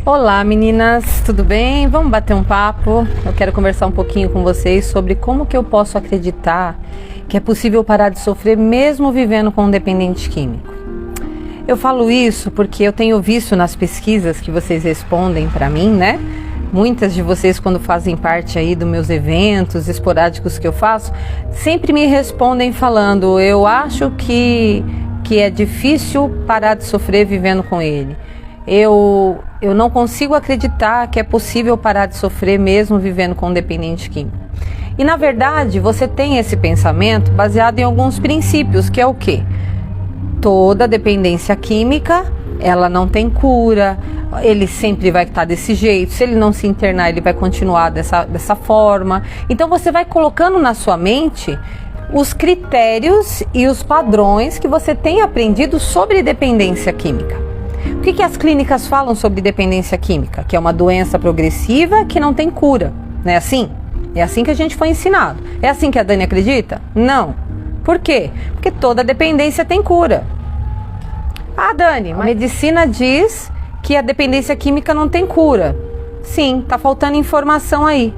Olá meninas, tudo bem? Vamos bater um papo? Eu quero conversar um pouquinho com vocês sobre como que eu posso acreditar que é possível parar de sofrer mesmo vivendo com um dependente químico. Eu falo isso porque eu tenho visto nas pesquisas que vocês respondem para mim, né? Muitas de vocês, quando fazem parte aí dos meus eventos esporádicos que eu faço, sempre me respondem falando: eu acho que é difícil parar de sofrer vivendo com ele. Eu não consigo acreditar que é possível parar de sofrer mesmo vivendo com um dependente químico. E na verdade, você tem esse pensamento baseado em alguns princípios, que é o quê? Toda dependência química, ela não tem cura, ele sempre vai estar desse jeito, se ele não se internar, ele vai continuar dessa forma. Então você vai colocando na sua mente os critérios e os padrões que você tem aprendido sobre dependência química. O que as clínicas falam sobre dependência química? Que é uma doença progressiva que não tem cura, não é assim? É assim que a gente foi ensinado. É assim que a Dani acredita? Não. Por quê? Porque toda dependência tem cura. Ah, Dani, a medicina diz que a dependência química não tem cura. Sim, tá faltando informação aí.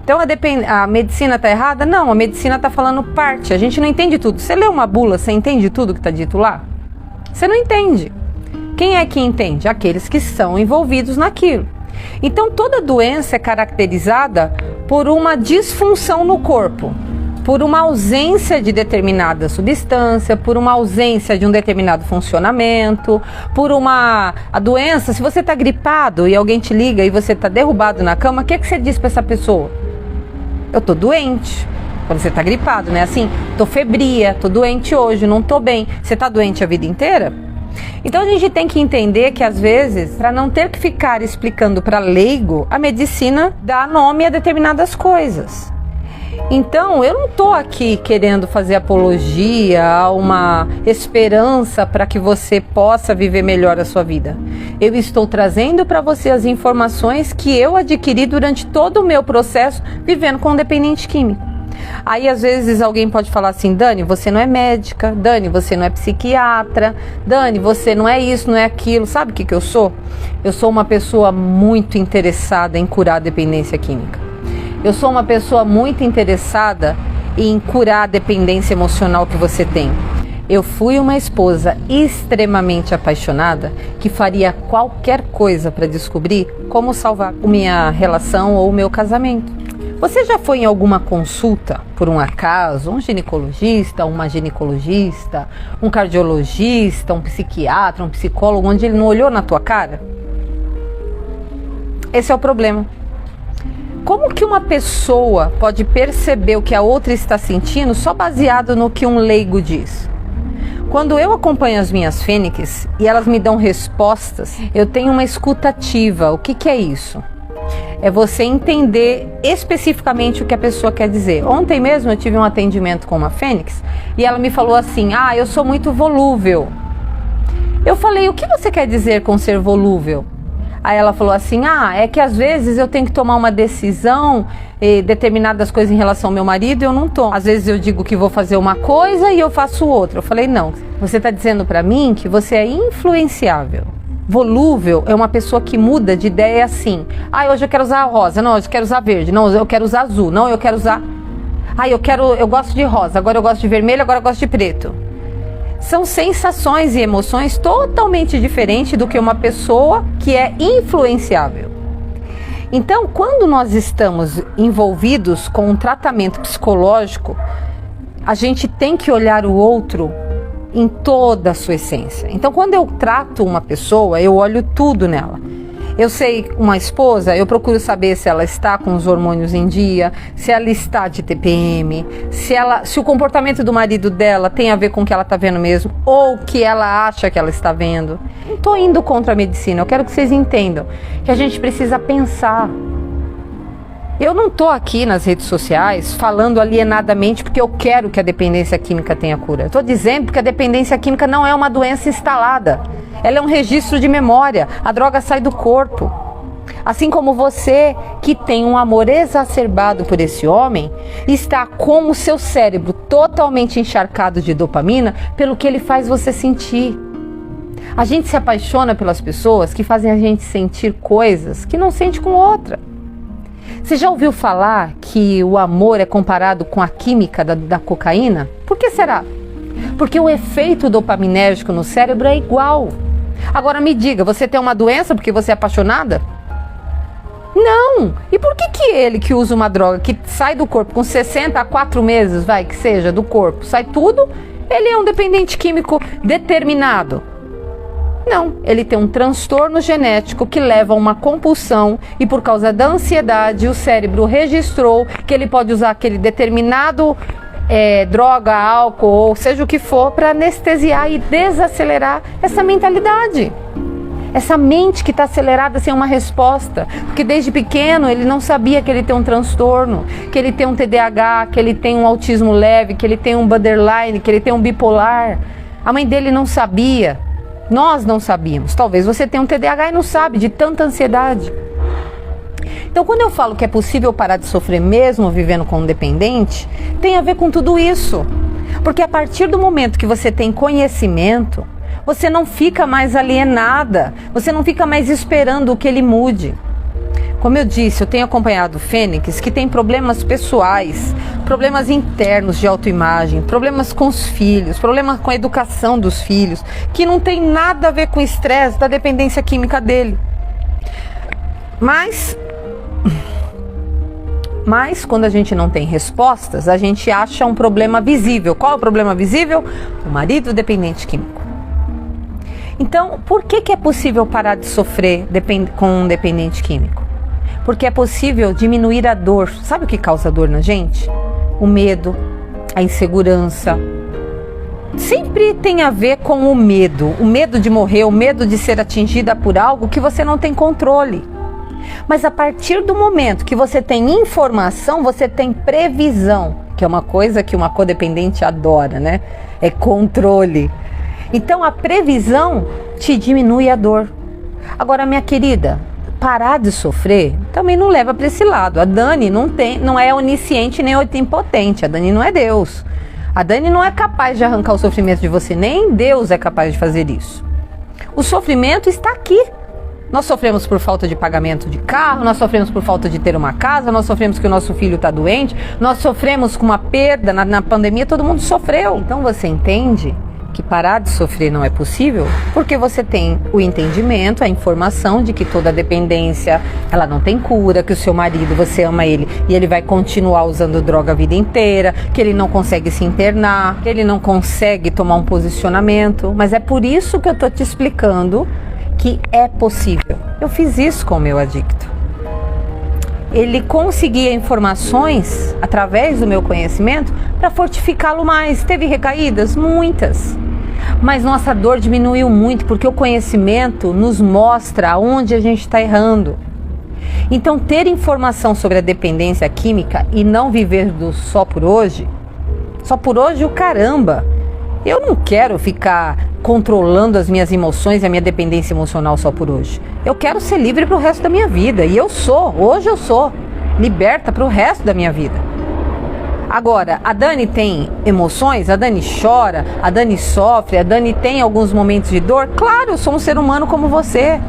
Então a medicina tá errada? Não, a medicina tá falando parte. A gente não entende tudo. Você lê uma bula, você entende tudo que tá dito lá? Você não entende. Quem é que entende? Aqueles que são envolvidos naquilo. Então toda doença é caracterizada por uma disfunção no corpo, por uma ausência de determinada substância, por uma ausência de um determinado funcionamento, a doença. Se você está gripado e alguém te liga e você está derrubado na cama, o que você diz para essa pessoa? Eu estou doente. Quando você está gripado, né? Assim, estou febria, estou doente hoje, não estou bem. Você está doente a vida inteira? Então a gente tem que entender que às vezes, para não ter que ficar explicando para leigo, a medicina dá nome a determinadas coisas. Então eu não estou aqui querendo fazer apologia a uma esperança para que você possa viver melhor a sua vida. Eu estou trazendo para você as informações que eu adquiri durante todo o meu processo vivendo com um dependente químico. Aí às vezes alguém pode falar assim: Dani, você não é médica, Dani, você não é psiquiatra, Dani, você não é isso, não é aquilo. Sabe o que eu sou? Eu sou uma pessoa muito interessada em curar a dependência química. Eu sou uma pessoa muito interessada em curar a dependência emocional que você tem. Eu fui uma esposa extremamente apaixonada que faria qualquer coisa para descobrir como salvar a minha relação ou o meu casamento. Você já foi em alguma consulta, por um acaso, um ginecologista, uma ginecologista, um cardiologista, um psiquiatra, um psicólogo, onde ele não olhou na tua cara? Esse é o problema. Como que uma pessoa pode perceber o que a outra está sentindo só baseado no que um leigo diz? Quando eu acompanho as minhas fênix e elas me dão respostas, eu tenho uma escuta ativa. O que é isso? É você entender especificamente o que a pessoa quer dizer. Ontem mesmo eu tive um atendimento com uma fênix e ela me falou assim: eu sou muito volúvel. Eu falei: o que você quer dizer com ser volúvel? Aí ela falou assim: é que às vezes eu tenho que tomar uma decisão, determinadas coisas em relação ao meu marido e eu não tomo. Às vezes eu digo que vou fazer uma coisa e eu faço outra. Eu falei: não, você está dizendo para mim que você é influenciável. Volúvel é uma pessoa que muda de ideia assim: hoje eu quero usar rosa, não, hoje eu quero usar verde, não, eu quero usar azul, não, eu quero usar... eu gosto de rosa, agora eu gosto de vermelho, agora eu gosto de preto. São sensações e emoções totalmente diferentes do que uma pessoa que é influenciável. Então, quando nós estamos envolvidos com um tratamento psicológico, a gente tem que olhar o outro em toda a sua essência. Então, quando eu trato uma pessoa, eu olho tudo nela. Eu sei, uma esposa, eu procuro saber se ela está com os hormônios em dia, se ela está de TPM, se o comportamento do marido dela tem a ver com o que ela está vendo mesmo, ou o que ela acha que ela está vendo. Não estou indo contra a medicina, eu quero que vocês entendam que a gente precisa pensar. Eu não estou aqui nas redes sociais falando alienadamente porque eu quero que a dependência química tenha cura. Eu estou dizendo que a dependência química não é uma doença instalada. Ela é um registro de memória. A droga sai do corpo. Assim como você, que tem um amor exacerbado por esse homem, está com o seu cérebro totalmente encharcado de dopamina pelo que ele faz você sentir. A gente se apaixona pelas pessoas que fazem a gente sentir coisas que não sente com outra. Você já ouviu falar que o amor é comparado com a química da cocaína? Por que será? Porque o efeito dopaminérgico no cérebro é igual. Agora me diga, você tem uma doença porque você é apaixonada? Não! E por que ele que usa uma droga que sai do corpo com 60 a 4 meses, vai, que seja, do corpo, sai tudo, ele é um dependente químico determinado? Não, ele tem um transtorno genético que leva a uma compulsão e por causa da ansiedade o cérebro registrou que ele pode usar aquele determinado droga, álcool ou seja o que for para anestesiar e desacelerar essa mentalidade. Essa mente que está acelerada sem uma resposta, porque desde pequeno ele não sabia que ele tem um transtorno, que ele tem um TDAH, que ele tem um autismo leve, que ele tem um borderline, que ele tem um bipolar. A mãe dele não sabia. Nós não sabíamos. Talvez você tenha um TDAH e não sabe, de tanta ansiedade. Então, quando eu falo que é possível parar de sofrer mesmo vivendo com um dependente, tem a ver com tudo isso. Porque a partir do momento que você tem conhecimento, você não fica mais alienada, você não fica mais esperando que ele mude. Como eu disse, eu tenho acompanhado Fênix que tem problemas pessoais, problemas internos de autoimagem, problemas com os filhos, problemas com a educação dos filhos, que não tem nada a ver com o estresse da dependência química dele. Mas quando a gente não tem respostas, a gente acha um problema visível. Qual é o problema visível? O marido dependente químico. Então, por que é possível parar de sofrer com um dependente químico? Porque é possível diminuir a dor. Sabe o que causa dor na gente? O medo, a insegurança. Sempre tem a ver com o medo de morrer, o medo de ser atingida por algo que você não tem controle. Mas a partir do momento que você tem informação, você tem previsão, que é uma coisa que uma codependente adora, né? É controle. Então a previsão te diminui a dor. Agora, minha querida, parar de sofrer também não leva para esse lado. A Dani não é onisciente nem onipotente. A Dani não é Deus. A Dani não é capaz de arrancar o sofrimento de você. Nem Deus é capaz de fazer isso. O sofrimento está aqui. Nós sofremos por falta de pagamento de carro, nós sofremos por falta de ter uma casa, nós sofremos que o nosso filho está doente, nós sofremos com uma perda na pandemia, todo mundo sofreu. Então você entende que parar de sofrer não é possível, porque você tem o entendimento, a informação de que toda dependência, ela não tem cura, que o seu marido, você ama ele e ele vai continuar usando droga a vida inteira, que ele não consegue se internar, que ele não consegue tomar um posicionamento, mas é por isso que eu tô te explicando que é possível. Eu fiz isso com o meu adicto. Ele conseguia informações através do meu conhecimento para fortificá-lo mais. Teve recaídas? Muitas. Mas nossa dor diminuiu muito porque o conhecimento nos mostra onde a gente está errando. Então, ter informação sobre a dependência química e não viver do só por hoje o caramba. Eu não quero ficar controlando as minhas emoções e a minha dependência emocional só por hoje. Eu quero ser livre para o resto da minha vida. E hoje eu sou liberta para o resto da minha vida. Agora, a Dani tem emoções, a Dani chora, a Dani sofre, a Dani tem alguns momentos de dor. Claro, eu sou um ser humano como você.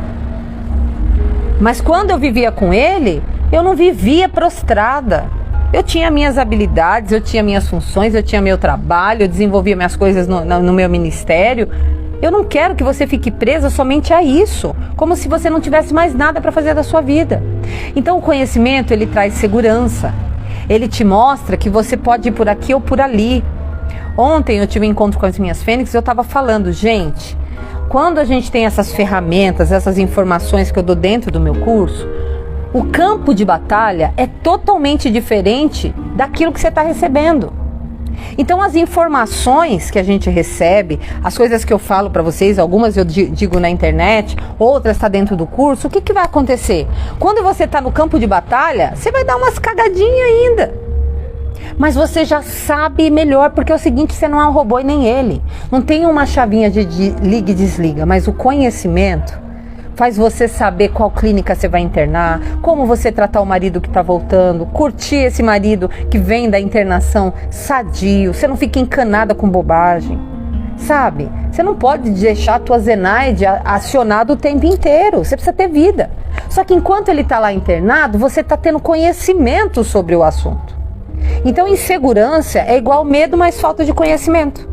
Mas quando eu vivia com ele, eu não vivia prostrada. Eu tinha minhas habilidades, eu tinha minhas funções, eu tinha meu trabalho, eu desenvolvia minhas coisas no meu ministério. Eu não quero que você fique presa somente a isso, como se você não tivesse mais nada para fazer da sua vida. Então o conhecimento, ele traz segurança. Ele te mostra que você pode ir por aqui ou por ali. Ontem eu tive um encontro com as minhas fênix e eu estava falando, gente, quando a gente tem essas ferramentas, essas informações que eu dou dentro do meu curso, o campo de batalha é totalmente diferente daquilo que você está recebendo. Então as informações que a gente recebe, as coisas que eu falo para vocês, algumas eu digo na internet, outras está dentro do curso, o que vai acontecer? Quando você está no campo de batalha, você vai dar umas cagadinhas ainda. Mas você já sabe melhor, porque é o seguinte, você não é um robô e nem ele. Não tem uma chavinha de liga e desliga, mas o conhecimento faz você saber qual clínica você vai internar, como você tratar o marido que está voltando, curtir esse marido que vem da internação sadio, você não fica encanada com bobagem. sabe? Você não pode deixar a tua Zenaide acionada o tempo inteiro, você precisa ter vida. Só que enquanto ele está lá internado, você está tendo conhecimento sobre o assunto. Então insegurança é igual medo mais falta de conhecimento.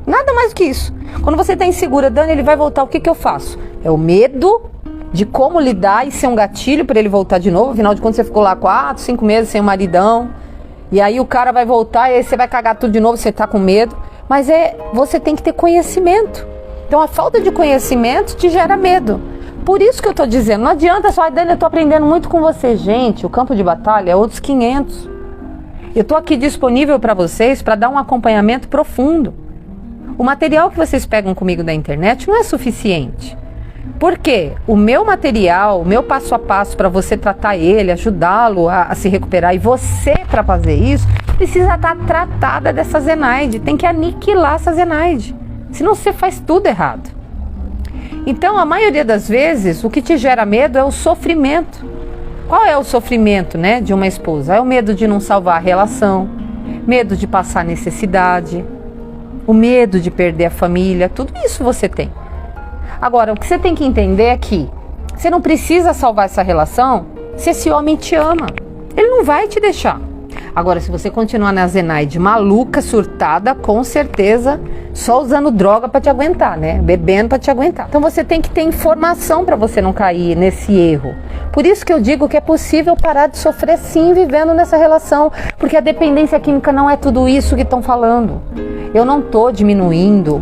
Nada mais do que isso. Quando você está insegura, Dani, ele vai voltar, o que eu faço? É o medo de como lidar e ser um gatilho para ele voltar de novo. Afinal de contas, você ficou lá 4, 5 meses sem o maridão. E aí o cara vai voltar e aí você vai cagar tudo de novo, você está com medo. Mas você tem que ter conhecimento. Então a falta de conhecimento te gera medo. Por isso que eu estou dizendo, não adianta só, Dani, eu estou aprendendo muito com você. Gente, o campo de batalha é outros 500. Eu estou aqui disponível para vocês para dar um acompanhamento profundo. O material que vocês pegam comigo da internet não é suficiente. Por quê? O meu material, o meu passo a passo para você tratar ele, ajudá-lo a se recuperar, e você, para fazer isso, precisa estar tratada dessa Zenaide. Tem que aniquilar essa Zenaide. Senão você faz tudo errado. Então, a maioria das vezes, o que te gera medo é o sofrimento. Qual é o sofrimento, né, de uma esposa? É o medo de não salvar a relação, medo de passar necessidade, o medo de perder a família, tudo isso você tem. Agora, o que você tem que entender é que você não precisa salvar essa relação se esse homem te ama. Ele não vai te deixar. Agora, se você continuar na Zenaide maluca, surtada, com certeza, só usando droga para te aguentar, né? Bebendo para te aguentar. Então você tem que ter informação para você não cair nesse erro. Por isso que eu digo que é possível parar de sofrer sim vivendo nessa relação, porque a dependência química não é tudo isso que estão falando. Eu não estou diminuindo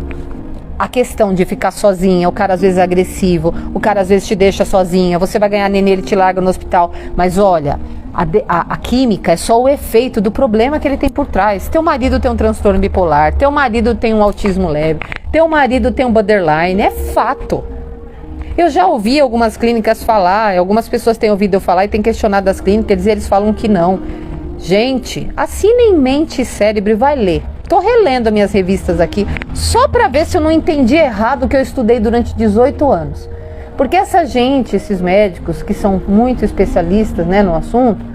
a questão de ficar sozinha, o cara às vezes é agressivo, o cara às vezes te deixa sozinha, você vai ganhar neném, ele te larga no hospital. Mas olha, a química é só o efeito do problema que ele tem por trás. Teu marido tem um transtorno bipolar, teu marido tem um autismo leve, teu marido tem um borderline, é fato. Eu já ouvi algumas clínicas falar, algumas pessoas têm ouvido eu falar e têm questionado as clínicas, eles falam que não. Gente, assina em Mente e Cérebro e vai ler. Tô relendo as minhas revistas aqui só para ver se eu não entendi errado o que eu estudei durante 18 anos. Porque essa gente, esses médicos que são muito especialistas, né, no assunto,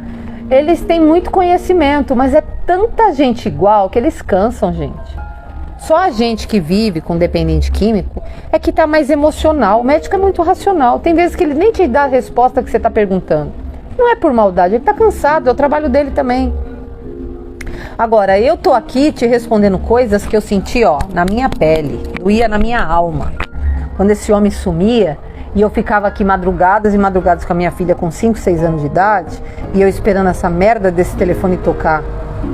eles têm muito conhecimento, mas é tanta gente igual que eles cansam, gente. Só a gente que vive com dependente químico é que está mais emocional. O médico é muito racional. Tem vezes que ele nem te dá a resposta que você está perguntando. Não é por maldade, ele está cansado, é o trabalho dele também. Agora, eu tô aqui te respondendo coisas que eu senti, na minha pele, doía na minha alma. Quando esse homem sumia e eu ficava aqui madrugadas e madrugadas com a minha filha com 5, 6 anos de idade, e eu esperando essa merda desse telefone tocar.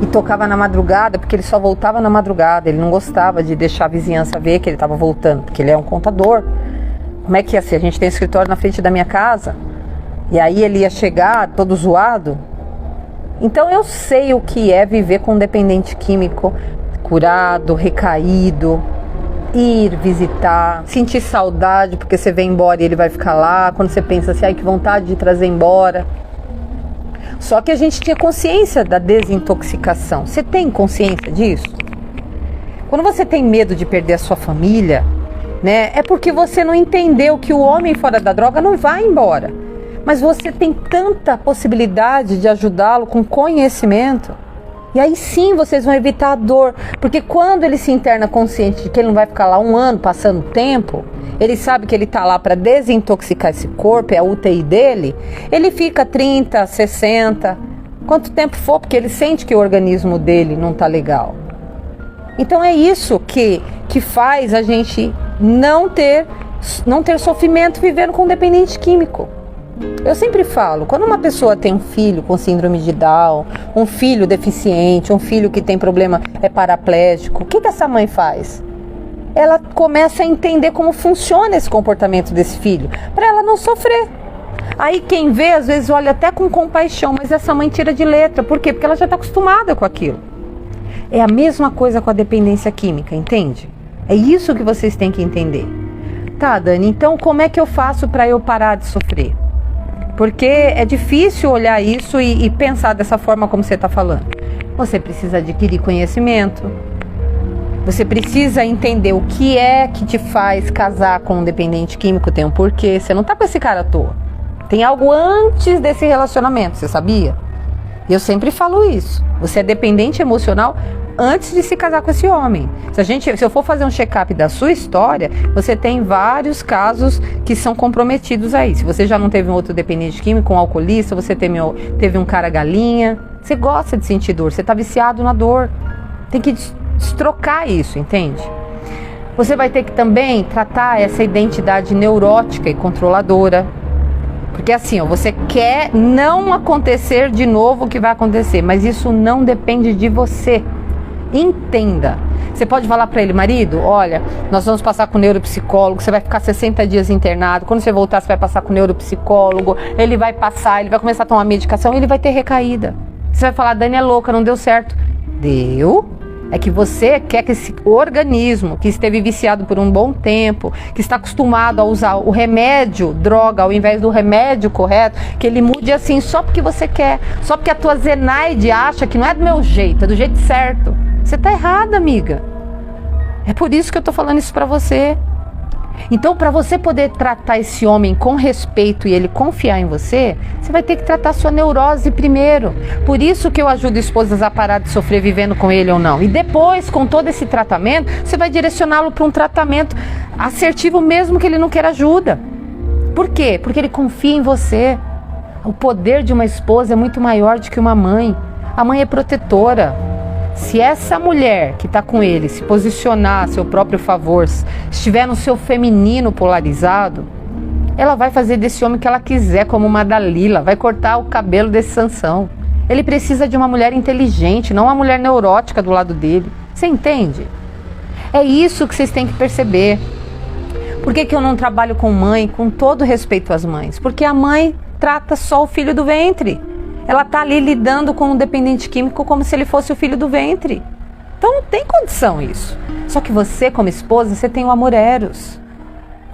E tocava na madrugada, porque ele só voltava na madrugada, ele não gostava de deixar a vizinhança ver que ele estava voltando, porque ele é um contador. Como é que ia ser? A gente tem escritório na frente da minha casa, e aí ele ia chegar todo zoado. Então eu sei o que é viver com um dependente químico, curado, recaído, ir visitar, sentir saudade porque você vem embora e ele vai ficar lá, quando você pensa assim, ai que vontade de trazer embora. Só que a gente tinha consciência da desintoxicação. Você tem consciência disso? Quando você tem medo de perder a sua família, né, é porque você não entendeu que o homem fora da droga não vai embora. Mas você tem tanta possibilidade de ajudá-lo com conhecimento. E aí sim vocês vão evitar a dor. Porque quando ele se interna consciente de que ele não vai ficar lá 1 ano passando tempo, ele sabe que ele está lá para desintoxicar esse corpo, é a UTI dele, ele fica 30, 60, quanto tempo for, porque ele sente que o organismo dele não está legal. Então é isso que faz a gente não ter sofrimento vivendo com dependente químico. Eu sempre falo, quando uma pessoa tem um filho com síndrome de Down, um filho deficiente, um filho que tem problema, é paraplégico, o que essa mãe faz? Ela começa a entender como funciona esse comportamento desse filho, para ela não sofrer. Aí quem vê, às vezes olha até com compaixão, mas essa mãe tira de letra. Por quê? Porque ela já está acostumada com aquilo. É a mesma coisa com a dependência química, entende? É isso que vocês têm que entender. Tá, Dani, então como é que eu faço para eu parar de sofrer? Porque é difícil olhar isso e pensar dessa forma como você está falando. Você precisa adquirir conhecimento. Você precisa entender o que é que te faz casar com um dependente químico, tem um porquê. Você não está com esse cara à toa. Tem algo antes desse relacionamento, você sabia? E eu sempre falo isso. Você é dependente emocional antes de se casar com esse homem. Se eu for fazer um check-up da sua história, você tem vários casos que são comprometidos aí. Se você já não teve um outro dependente químico, um alcoolista, você teve um cara galinha, você gosta de sentir dor, você está viciado na dor. Tem que destrocar isso, entende? Você vai ter que também tratar essa identidade neurótica e controladora. Porque assim, você quer não acontecer de novo o que vai acontecer, mas isso não depende de você. Entenda. Você pode falar para ele, marido, olha, nós vamos passar com o neuropsicólogo, você vai ficar 60 dias internado, quando você voltar você vai passar com o neuropsicólogo, ele vai começar a tomar medicação e ele vai ter recaída. Você vai falar, Dani é louca, não deu certo. Deu. É que você quer que esse organismo que esteve viciado por um bom tempo, que está acostumado a usar o remédio, droga, ao invés do remédio correto, que ele mude assim só porque você quer, só porque a tua Zenaide acha que não é do meu jeito, é do jeito certo. Você está errada, amiga. É por isso que eu estou falando isso para você. Então, para você poder tratar esse homem com respeito e ele confiar em você, você vai ter que tratar a sua neurose primeiro. Por isso que eu ajudo esposas a parar de sofrer vivendo com ele ou não. E depois, com todo esse tratamento, você vai direcioná-lo para um tratamento assertivo mesmo que ele não queira ajuda. Por quê? Porque ele confia em você. O poder de uma esposa é muito maior do que uma mãe. A mãe é protetora. Se essa mulher que está com ele se posicionar a seu próprio favor, estiver no seu feminino polarizado, ela vai fazer desse homem o que ela quiser, como uma Dalila, vai cortar o cabelo desse Sansão. Ele precisa de uma mulher inteligente, não uma mulher neurótica do lado dele. Você entende? É isso que vocês têm que perceber. Por que eu não trabalho com mãe, com todo respeito às mães? Porque a mãe trata só o filho do ventre. Ela está ali lidando com um dependente químico como se ele fosse o filho do ventre. Então não tem condição isso. Só que você, como esposa, você tem o amor eros.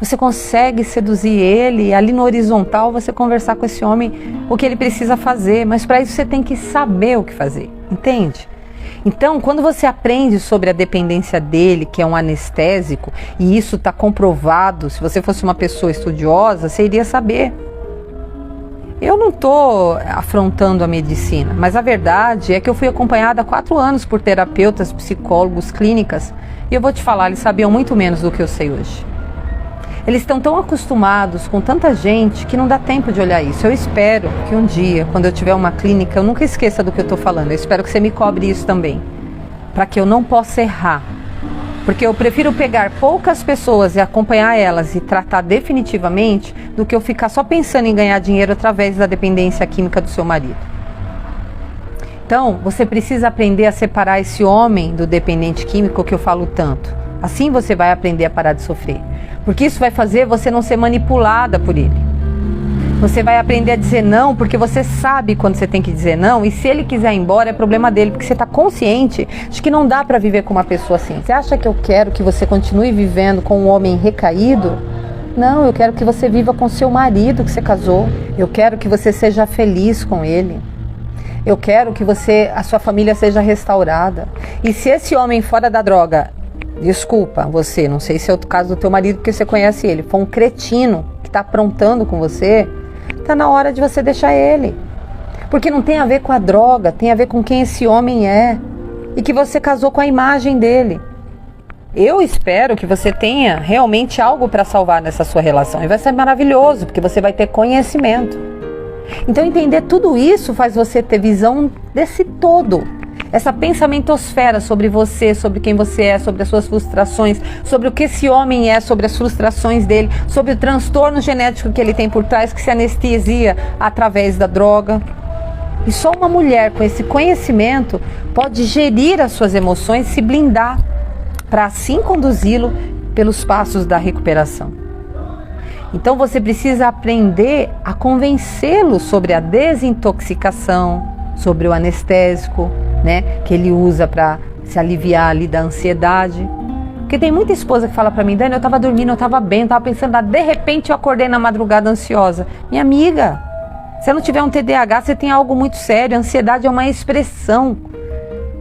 Você consegue seduzir ele e ali no horizontal você conversar com esse homem o que ele precisa fazer. Mas para isso você tem que saber o que fazer, entende? Então, quando você aprende sobre a dependência dele, que é um anestésico, e isso está comprovado, se você fosse uma pessoa estudiosa, você iria saber. Eu não estou afrontando a medicina, mas a verdade é que eu fui acompanhada há 4 anos por terapeutas, psicólogos, clínicas, e eu vou te falar, eles sabiam muito menos do que eu sei hoje. Eles estão tão acostumados com tanta gente que não dá tempo de olhar isso. Eu espero que um dia, quando eu tiver uma clínica, eu nunca esqueça do que eu estou falando. Eu espero que você me cobre isso também, para que eu não possa errar. Porque eu prefiro pegar poucas pessoas e acompanhar elas e tratar definitivamente do que eu ficar só pensando em ganhar dinheiro através da dependência química do seu marido. Então, você precisa aprender a separar esse homem do dependente químico que eu falo tanto. Assim você vai aprender a parar de sofrer. Porque isso vai fazer você não ser manipulada por ele. Você vai aprender a dizer não, porque você sabe quando você tem que dizer não, e se ele quiser ir embora é problema dele, porque você está consciente de que não dá para viver com uma pessoa assim. Você acha que eu quero que você continue vivendo com um homem recaído? Não, eu quero que você viva com seu marido que você casou. Eu quero que você seja feliz com ele. Eu quero que a sua família seja restaurada. E se esse homem fora da droga, desculpa você, não sei se é o caso do teu marido, porque você conhece ele, for um cretino que está aprontando com você, está na hora de você deixar ele. Porque não tem a ver com a droga, tem a ver com quem esse homem é. E que você casou com a imagem dele. Eu espero que você tenha realmente algo para salvar nessa sua relação. E vai ser maravilhoso, porque você vai ter conhecimento. Então entender tudo isso faz você ter visão desse todo. Essa pensamentosfera sobre você, sobre quem você é, sobre as suas frustrações, sobre o que esse homem é, sobre as frustrações dele, sobre o transtorno genético que ele tem por trás, que se anestesia através da droga. E só uma mulher com esse conhecimento pode gerir as suas emoções, se blindar, para assim conduzi-lo pelos passos da recuperação. Então você precisa aprender a convencê-lo sobre a desintoxicação, sobre o anestésico, né, que ele usa para se aliviar ali da ansiedade. Porque tem muita esposa que fala para mim, Dani, eu estava dormindo, eu estava bem, eu estava pensando, de repente eu acordei na madrugada ansiosa. Minha amiga, se não tiver um TDAH, você tem algo muito sério. A ansiedade é uma expressão.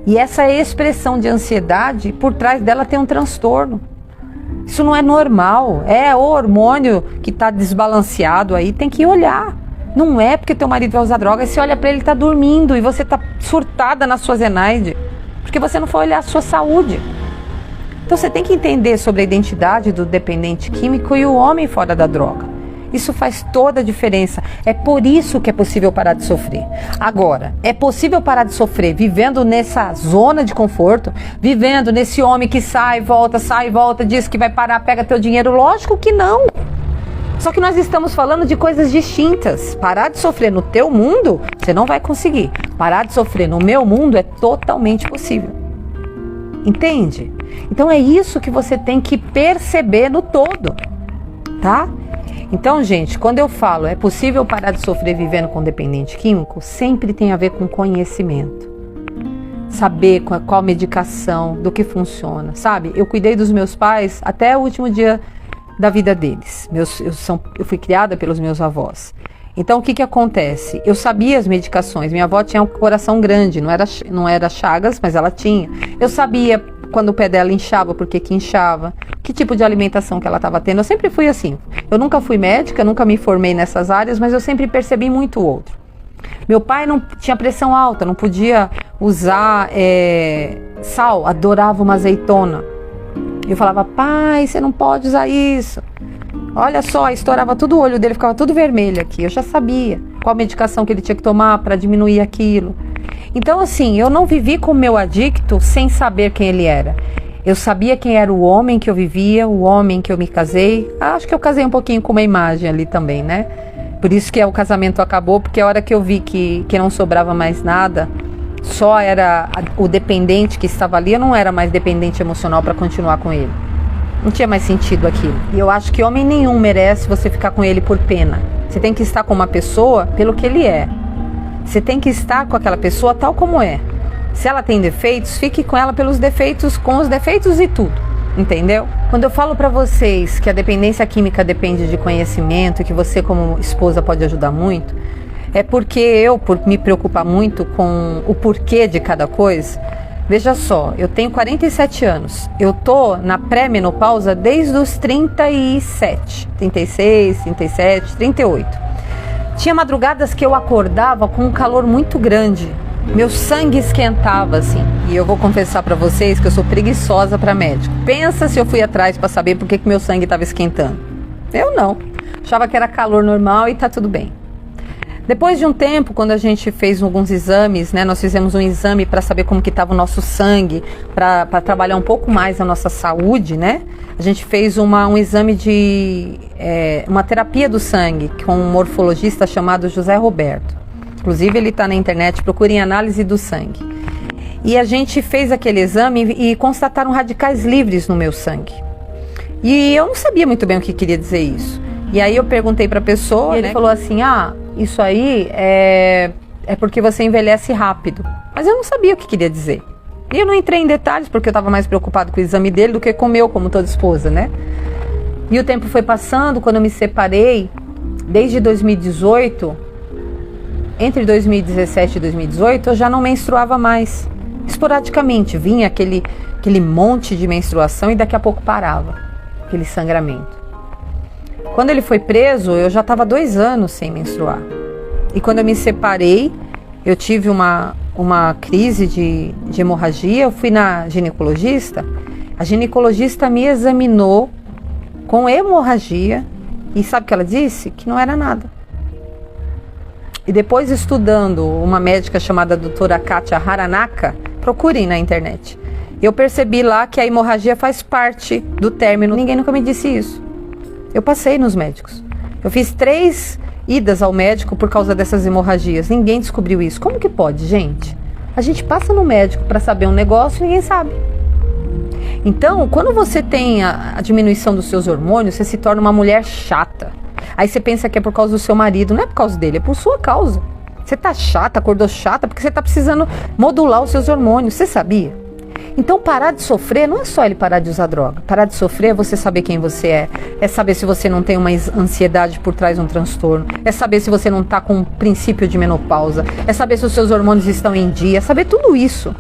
E essa expressão de ansiedade, por trás dela tem um transtorno. Isso não é normal, é o hormônio que está desbalanceado aí, tem que olhar. Não é porque teu marido vai usar droga, você olha para ele e está dormindo e você está surtada na sua Zenaide. porque você não foi olhar a sua saúde. Então você tem que entender sobre a identidade do dependente químico e o homem fora da droga. Isso faz toda a diferença. É por isso que é possível parar de sofrer. Agora, é possível parar de sofrer vivendo nessa zona de conforto, vivendo nesse homem que sai, volta, diz que vai parar, pega teu dinheiro? Lógico que não. Só que nós estamos falando de coisas distintas. Parar de sofrer no teu mundo, você não vai conseguir. Parar de sofrer no meu mundo é totalmente possível. Entende? Então é isso que você tem que perceber no todo, tá? Então, gente, quando eu falo é possível parar de sofrer vivendo com dependente químico, sempre tem a ver com conhecimento. Saber qual medicação, do que funciona, sabe? Eu cuidei dos meus pais até o último dia da vida deles. Eu fui criada pelos meus avós. Então, o que acontece? Eu sabia as medicações. Minha avó tinha um coração grande, não era Chagas, mas ela tinha. Eu sabia quando o pé dela inchava, por que inchava, que tipo de alimentação que ela estava tendo. Eu sempre fui assim. Eu nunca fui médica, nunca me formei nessas áreas, mas eu sempre percebi muito o outro. Meu pai não tinha pressão alta, não podia usar sal, adorava uma azeitona. Eu falava, pai, você não pode usar isso. Olha só, estourava tudo o olho dele, ficava tudo vermelho aqui. Eu já sabia qual medicação que ele tinha que tomar para diminuir aquilo. Então, assim, eu não vivi com o meu adicto sem saber quem ele era. Eu sabia quem era o homem que eu vivia, o homem que eu me casei. Acho que eu casei um pouquinho com uma imagem ali também, né? Por isso que o casamento acabou, porque a hora que eu vi que não sobrava mais nada, só era o dependente que estava ali, eu não era mais dependente emocional para continuar com ele. Não tinha mais sentido aquilo. E eu acho que homem nenhum merece você ficar com ele por pena. Você tem que estar com uma pessoa pelo que ele é. Você tem que estar com aquela pessoa tal como é. Se ela tem defeitos, fique com ela pelos defeitos, com os defeitos e tudo. Entendeu? Quando eu falo pra vocês que a dependência química depende de conhecimento e que você como esposa pode ajudar muito, é porque eu, por me preocupar muito com o porquê de cada coisa, veja só, eu tenho 47 anos, eu tô na pré-menopausa desde os 37, 36, 37, 38. Tinha madrugadas que eu acordava com um calor muito grande, meu sangue esquentava assim, e eu vou confessar pra vocês que eu sou preguiçosa pra médico. Pensa se eu fui atrás pra saber por que meu sangue estava esquentando. Eu não, achava que era calor normal e tá tudo bem. Depois de um tempo, quando a gente fez alguns exames, né, nós fizemos um exame para saber como que estava o nosso sangue, para trabalhar um pouco mais a nossa saúde, né? A gente fez um exame de uma terapia do sangue com um morfologista chamado José Roberto. Inclusive ele está na internet, procurem análise do sangue. E a gente fez aquele exame e constataram radicais livres no meu sangue. E eu não sabia muito bem o que queria dizer isso. E aí eu perguntei para a pessoa, e ele falou assim, isso aí é porque você envelhece rápido. Mas eu não sabia o que queria dizer. E eu não entrei em detalhes porque eu estava mais preocupado com o exame dele do que com o meu, como toda esposa, né? E o tempo foi passando, quando eu me separei, desde 2018, entre 2017 e 2018, eu já não menstruava mais. Esporadicamente, vinha aquele monte de menstruação e daqui a pouco parava, aquele sangramento. Quando ele foi preso, eu já estava 2 anos sem menstruar. E quando eu me separei, eu tive uma crise de hemorragia. Eu fui na ginecologista. A ginecologista me examinou com hemorragia. E sabe o que ela disse? Que não era nada. E depois, estudando uma médica chamada doutora Kátia Haranaka, procurem na internet, eu percebi lá que a hemorragia faz parte do término. Ninguém nunca me disse isso. Eu passei nos médicos. Eu fiz 3 idas ao médico por causa dessas hemorragias. Ninguém descobriu isso. Como que pode, gente? A gente passa no médico para saber um negócio e ninguém sabe. Então, quando você tem a diminuição dos seus hormônios, você se torna uma mulher chata. Aí você pensa que é por causa do seu marido. Não é por causa dele, é por sua causa. Você tá chata, acordou chata, porque você tá precisando modular os seus hormônios. Você sabia? Então parar de sofrer não é só ele parar de usar droga. Parar de sofrer é você saber quem você é saber se você não tem uma ansiedade por trás de um transtorno, é saber se você não está com um princípio de menopausa, é saber se os seus hormônios estão em dia, é saber tudo isso.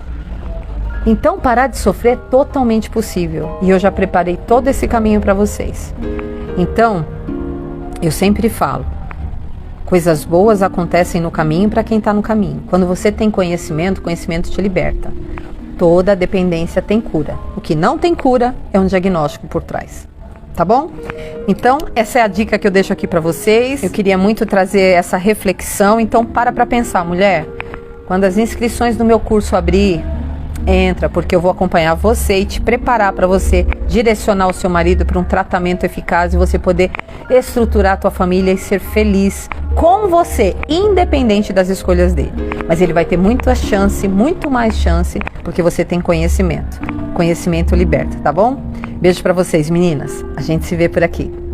Então parar de sofrer é totalmente possível e eu já preparei todo esse caminho para vocês. Então, eu sempre falo, coisas boas acontecem no caminho para quem está no caminho. Quando você tem conhecimento, conhecimento te liberta. Toda dependência tem cura. O que não tem cura é um diagnóstico por trás. Tá bom? Então, essa é a dica que eu deixo aqui para vocês. Eu queria muito trazer essa reflexão. Então, para pensar, mulher. Quando as inscrições do meu curso abrir, entra, porque eu vou acompanhar você e te preparar para você direcionar o seu marido para um tratamento eficaz e você poder estruturar a tua família e ser feliz com você, independente das escolhas dele. Mas ele vai ter muita chance, muito mais chance, porque você tem conhecimento. Conhecimento liberta, tá bom? Beijo para vocês, meninas. A gente se vê por aqui.